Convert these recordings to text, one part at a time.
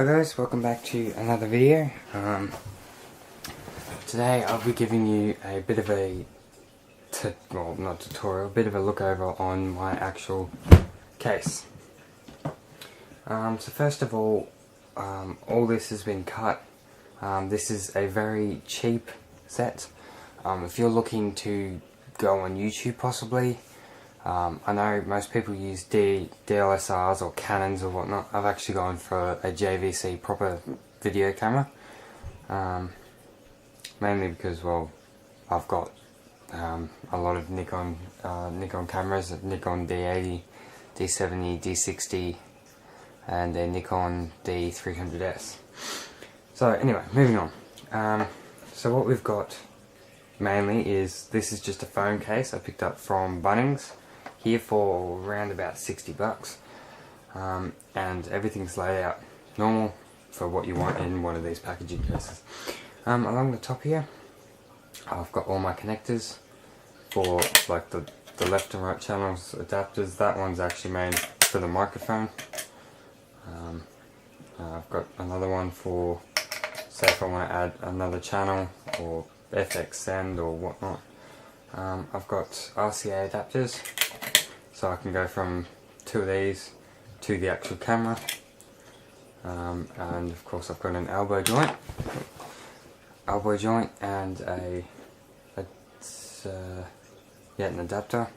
Hi guys, welcome back to another video. Today I'll be giving you a bit of a, not tutorial, a bit of a look over on my actual case. So first of all this has been cut. This is a very cheap set. If you're looking to go on YouTube possibly, I know most people use DSLRs or Canons or whatnot. I've actually gone for a JVC proper video camera, mainly because, well, I've got a lot of Nikon cameras, Nikon D80, D70, D60 and a Nikon D300S. So anyway, moving on. So what we've got mainly is, this is just a phone case I picked up from Bunnings here for around about $60, and everything's laid out normal for what you want in one of these packaging cases. Along the top here I've got all my connectors for like the left and right channels, adapters. That one's actually made for the microphone. I've got another one for, say if I want to add another channel or FX send or whatnot. I've got RCA adapters, so I can go from two of these to the actual camera, and of course I've got an elbow joint and an adapter,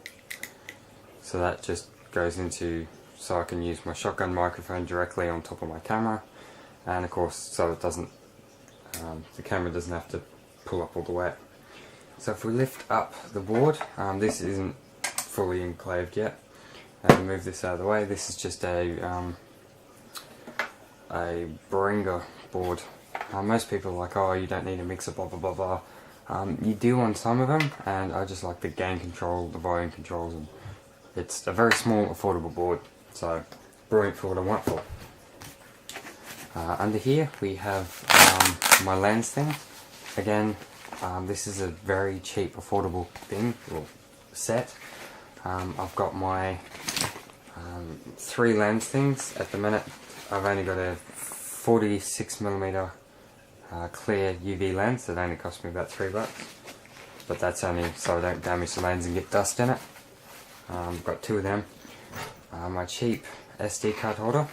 so that just goes into, so I can use my shotgun microphone directly on top of my camera, and of course so it doesn't, the camera doesn't have to pull up all the way. So if we lift up the board, this isn't fully enclaved yet, and move this out of the way. This is just a Behringer board. Most people are like, oh, you don't need a mixer, blah blah blah blah. You do on some of them, and I just like the gain control, the volume controls, and it's a very small, affordable board, so brilliant for what I want for. Under here we have my lens thing. Again, this is a very cheap, affordable thing, or set. I've got my 3 lens things at the minute. I've only got a 46mm clear UV lens that only cost me about $3, but that's only so I don't damage the lens and get dust in it. I've got 2 of them. My cheap SD card holder,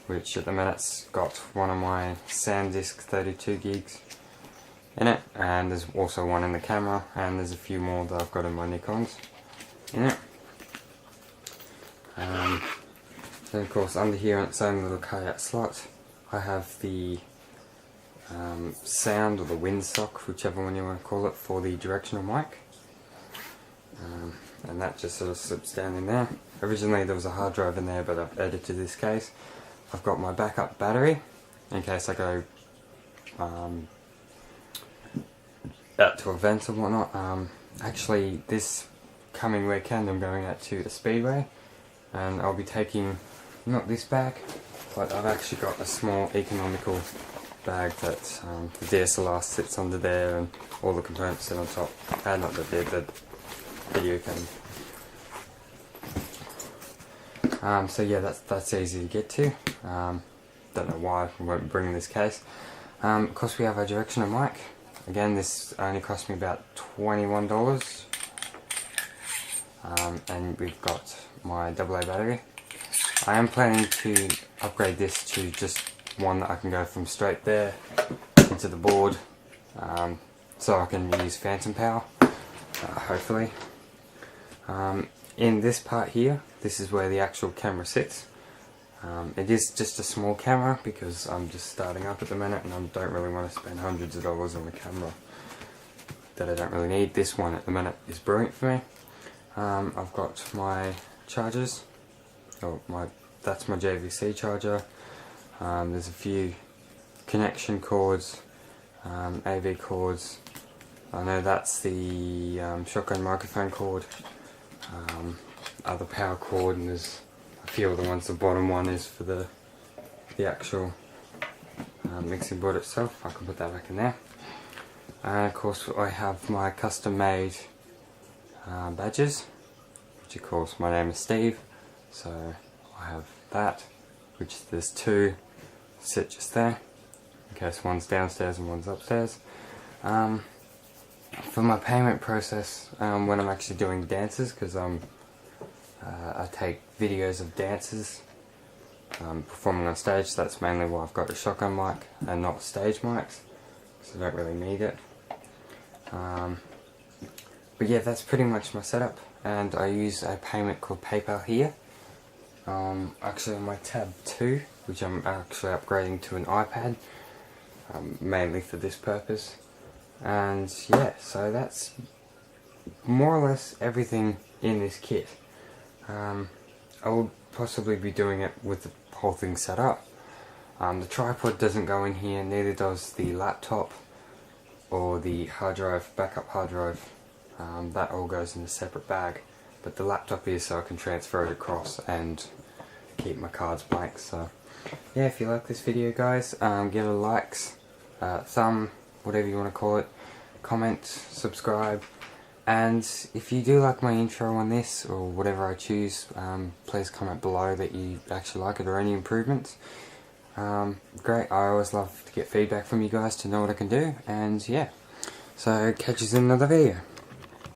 which at the minute's got one of my SanDisk 32 gigs in it, and there's also one in the camera, and there's a few more that I've got in my Nikons in it. Then of course under here in its own little cutout slot I have the sound, or the windsock, whichever one you want to call it, for the directional mic, and that just sort of slips down in there. Originally there was a hard drive in there, but I've added to this case. I've got my backup battery in case I go out to events and whatnot. Actually this coming weekend I'm going out to the Speedway, and I'll be taking, not this bag, but I've actually got a small economical bag that the DSLR sits under there and all the components sit on top. Not the video camera. So yeah, that's easy to get to. Don't know why I won't bring this case. Of course we have our directional mic. Again, this only cost me about $21. And we've got my AA battery. I am planning to upgrade this to just one that I can go from straight there into the board, so I can use phantom power, hopefully. In this part here, this is where the actual camera sits. It is just a small camera because I'm just starting up at the minute and I don't really want to spend hundreds of dollars on a camera that I don't really need. This one at the minute is brilliant for me. I've got my chargers. That's my JVC charger. There's a few connection cords, AV cords. I know that's the shotgun microphone cord. Other power cord, and there's a few other ones. The bottom one is for the actual mixing board itself. I can put that back in there. And of course I have my custom made badges, which of course my name is Steve, so I have that, which there's two sit just there, in case one's downstairs and one's upstairs. For my payment process, when I'm actually doing dances, because I take videos of dancers performing on stage, that's mainly why I've got a shotgun mic and not stage mics, because I don't really need it. But yeah, that's pretty much my setup, and I use a payment called PayPal here. Actually on my tab 2, which I'm actually upgrading to an iPad, mainly for this purpose. And yeah, so that's more or less everything in this kit. I will possibly be doing it with the whole thing set up. The tripod doesn't go in here, neither does the laptop or the hard drive, backup hard drive. That all goes in a separate bag, but the laptop is so I can transfer it across and keep my cards blank. So yeah, if you like this video guys, give it a likes, thumb, whatever you want to call it, comment, subscribe, and if you do like my intro on this or whatever I choose, please comment below that you actually like it or any improvements. Great, I always love to get feedback from you guys to know what I can do, and yeah, so catch you in another video.